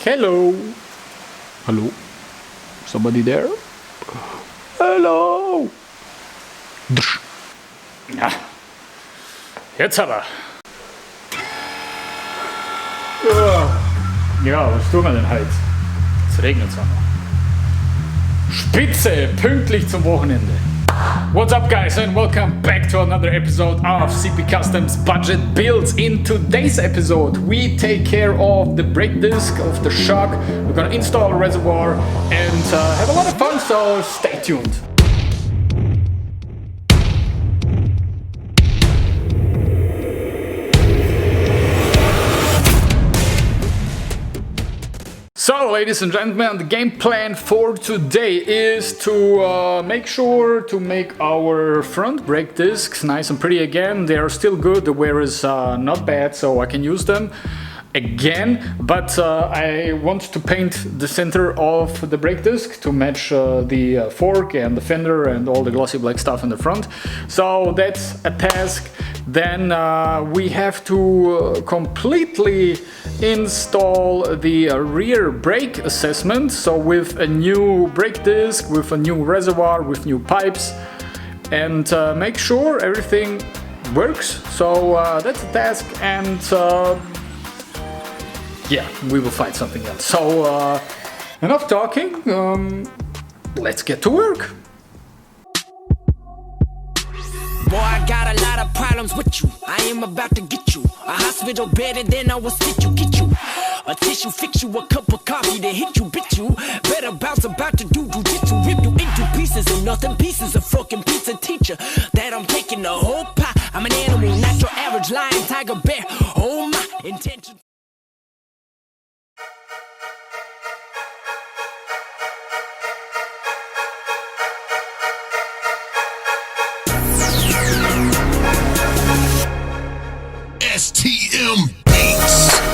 Hello. Hallo? Somebody there? Hello. Ja. Jetzt aber. Ja, was tun wir denn heute? Es regnet es auch noch. Spitze, pünktlich zum Wochenende. What's up guys and welcome back to another episode of CP Customs Budget Builds. In today's episode we take care of the brake disc, of the shock. We're gonna install a reservoir and have a lot of fun, so stay tuned. So, ladies and gentlemen, the game plan for today is to make sure to make our front brake discs nice and pretty again. They are still good, the wear is not bad, so I can use them again. But I want to paint the center of the brake disc to match the fork and the fender and all the glossy black stuff in the front. So that's a task. Then we have to completely install the rear brake assessment, so with a new brake disc, with a new reservoir, with new pipes, and make sure everything works. So that's a task, and yeah, we will find something else. So enough talking, let's get to work. Boy, I got a lot of problems with you. I am about to get you a hospital bed and then I will sit you, get you a tissue, fix you a cup of coffee to hit you, bit you. Better bounce, about to do jujitsu, rip you into pieces and nothing. Pieces of fucking pizza teacher that I'm taking the whole pie. I'm an animal, not your average lion, tiger, bear. Oh my intention. STM Beats.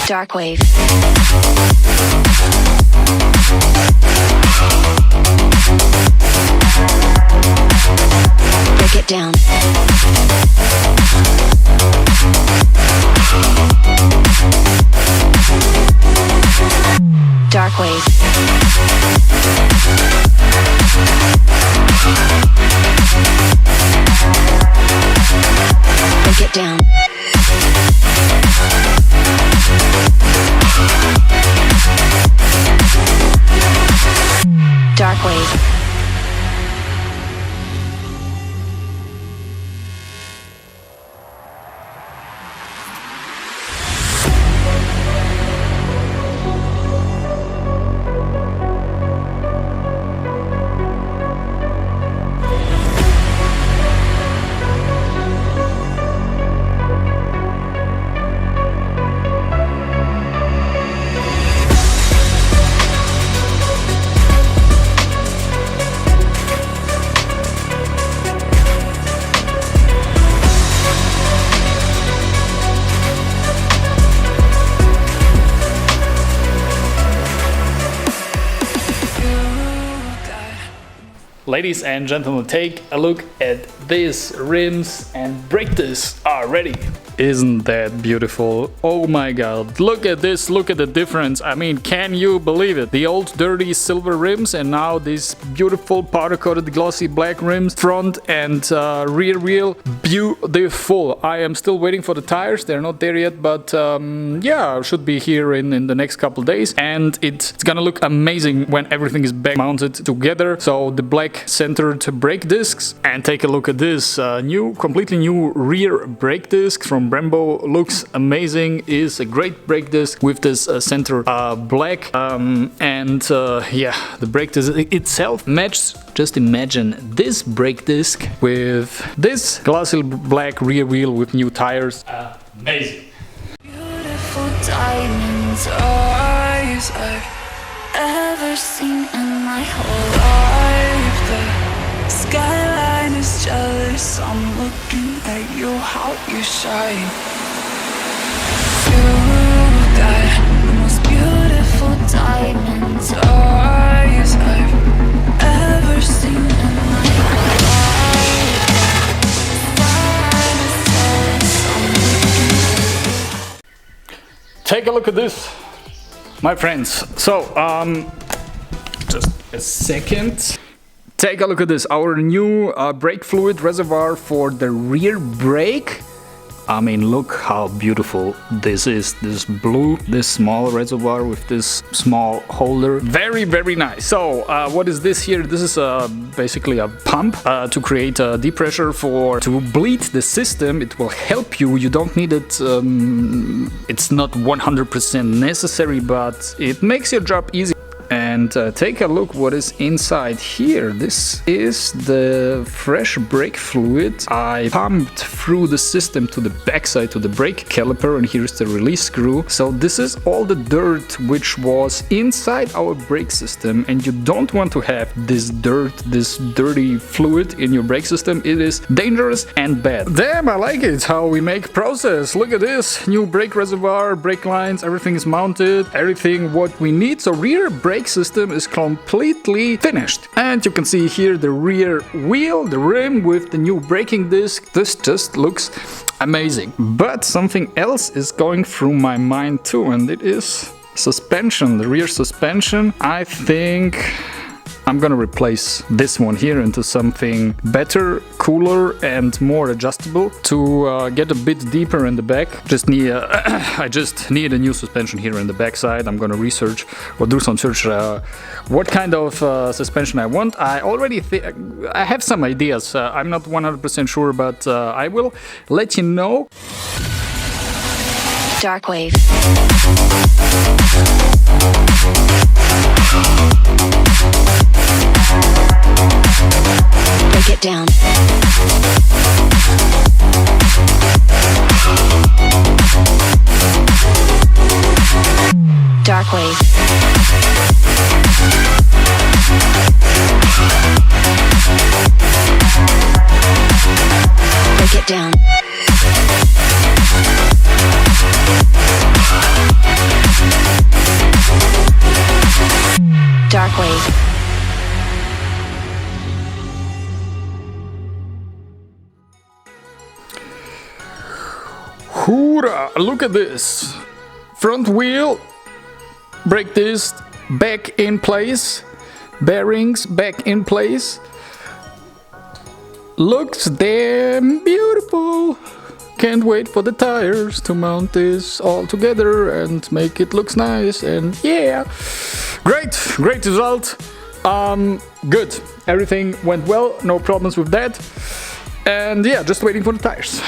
Dark wave. Break it down. Dark wave. Break it down. Dark wave. Ladies and gentlemen, take a look at these rims and brake discs are ready. Isn't that beautiful? Oh my god, look at this, look at the difference. I mean, can you believe it? The old dirty silver rims and now these beautiful powder-coated glossy black rims, front and rear wheel, beautiful. I am still waiting for the tires, they're not there yet, but yeah, should be here in the next couple days, and it's gonna look amazing when everything is back mounted together. So the black centered brake discs, and take a look at this completely new rear brake disc from Brembo. Looks amazing, is a great brake disc with this center black, and yeah, the brake disc itself matches. Just imagine this brake disc with this glossy black rear wheel with new tires. Amazing. Beautiful diamonds, eyes I've ever seen in my whole life. The skyline is jealous, I'm looking at you, how you shine. You got the most beautiful diamonds, eyes I've ever seen in my whole life. Skyline is jealous, I'm looking. Take a look at this, my friends. So, just a second. Take a look at this, our new brake fluid reservoir for the rear brake. I mean, look how beautiful this is. This blue, this small reservoir with this small holder. Very, very nice. So, what is this here? This is basically a pump to create deep pressure to bleed the system. It will help you. You don't need it. It's not 100% necessary, but it makes your job easy. And take a look what is inside here. This is the fresh brake fluid I pumped through the system to the backside to the brake caliper, and here's the release screw. So this is all the dirt which was inside our brake system, and you don't want to have this dirt, this dirty fluid in your brake system. It is dangerous and bad. Damn, I like it how we make process. Look at this, new brake reservoir, brake lines, everything is mounted, everything what we need. So rear brake system is completely finished, and you can see here the rear wheel, the rim with the new braking disc. This just looks amazing. But something else is going through my mind too, and it is suspension, the rear suspension. I think I'm gonna replace this one here into something better, cooler and more adjustable to get a bit deeper in the back. I just need a new suspension here in the back side. I'm gonna research or do some search what kind of suspension I want. I already I have some ideas. I'm not 100% sure, but I will let you know. Dark wave. Break it down. Dark wave. Break it down. halfway. Hoorah! Look at this! Front wheel, brake disc back in place, bearings back in place. Looks damn beautiful! Can't wait for the tires to mount this all together and make it looks nice, and yeah! Great result! Good. Everything went well, no problems with that. And yeah, just waiting for the tires.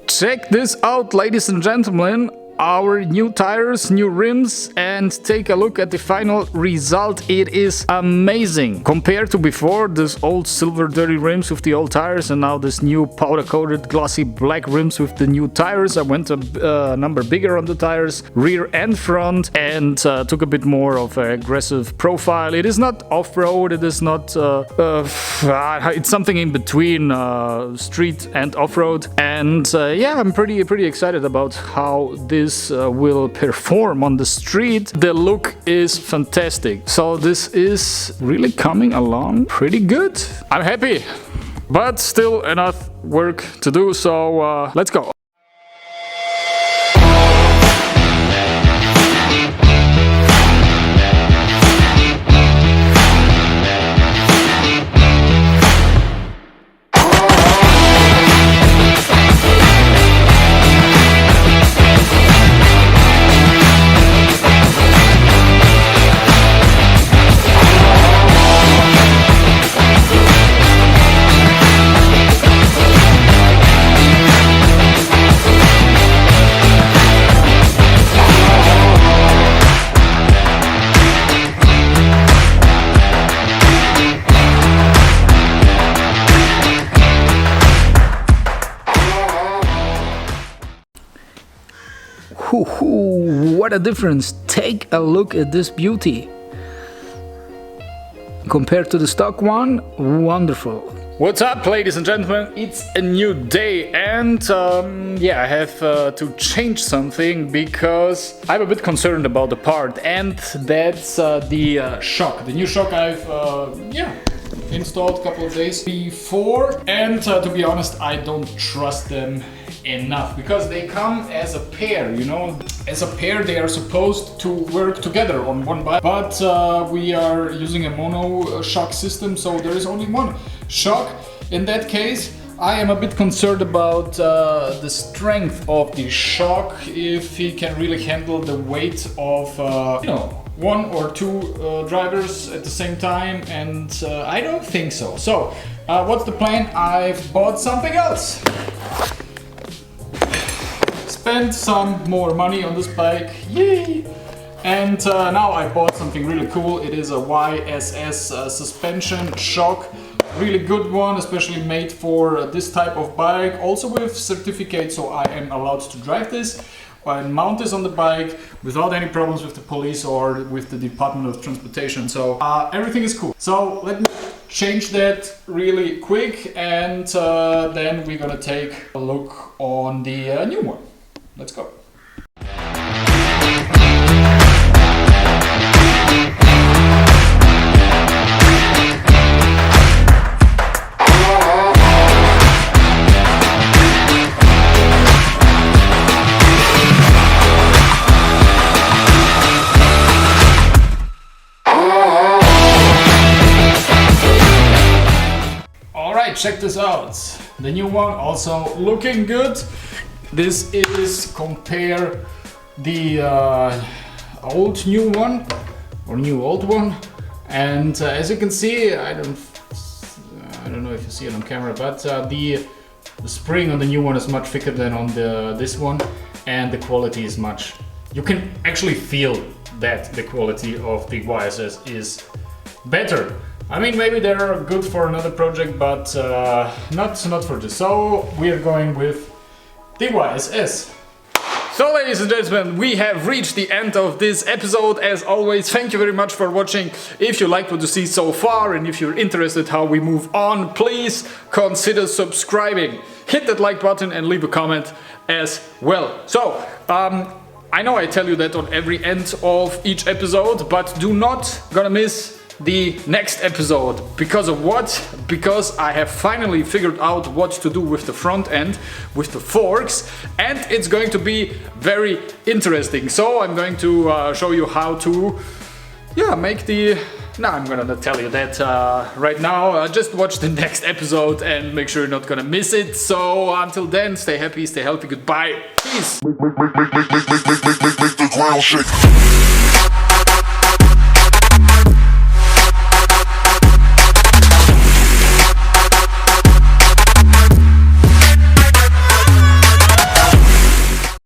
Check this out, ladies and gentlemen, our new tires, new rims, and take a look at the final result. It is amazing. Compared to before, this old silver dirty rims with the old tires, and now this new powder coated glossy black rims with the new tires. I went a number bigger on the tires, rear and front, and took a bit more of an aggressive profile. It is not off-road, it is not it's something in between street and off-road, and yeah, I'm pretty excited about how this will perform on the street. The look is fantastic, so this is really coming along pretty good. I'm happy, but still enough work to do, so let's go. What a difference! Take a look at this beauty. Compared to the stock one, wonderful. What's up, ladies and gentlemen? It's a new day, and yeah, I have to change something because I'm a bit concerned about the part, and that's the shock. The new shock I've installed a couple of days before, and to be honest, I don't trust them enough because they come as a pair, you know. As a pair they are supposed to work together on one bike, but we are using a mono shock system, so there is only one shock. In that case, I am a bit concerned about the strength of the shock, if he can really handle the weight of one or two drivers at the same time, and I don't think so. So what's the plan? I've bought something else. Spent some more money on this bike, yay! And now I bought something really cool. It is a YSS suspension shock, really good one, especially made for this type of bike, also with certificate, so I am allowed to drive this and mount this on the bike without any problems with the police or with the Department of Transportation. So everything is cool. So let me change that really quick, and then we're gonna take a look on the new one. Let's go. Alright, check this out. The new one also looking good. This is compare the old new one or new old one, and as you can see, I don't know if you see it on camera, but the spring on the new one is much thicker than on this one, and the quality is much. You can actually feel that the quality of the YSS is better. I mean, maybe they're good for another project, but not for this. So we are going with the YSS. So ladies and gentlemen, we have reached the end of this episode. As always, thank you very much for watching. If you liked what you see so far and if you're interested how we move on, please consider subscribing. Hit that like button and leave a comment as well. So, I know I tell you that on every end of each episode, but do not gonna miss the next episode. Because of what? Because I have finally figured out what to do with the front end, with the forks, and it's going to be very interesting. So I'm going to show you how to make the... No, I'm gonna not tell you that right now. Just watch the next episode and make sure you're not gonna miss it. So until then, stay happy, stay healthy, goodbye, peace. Make the ground shake.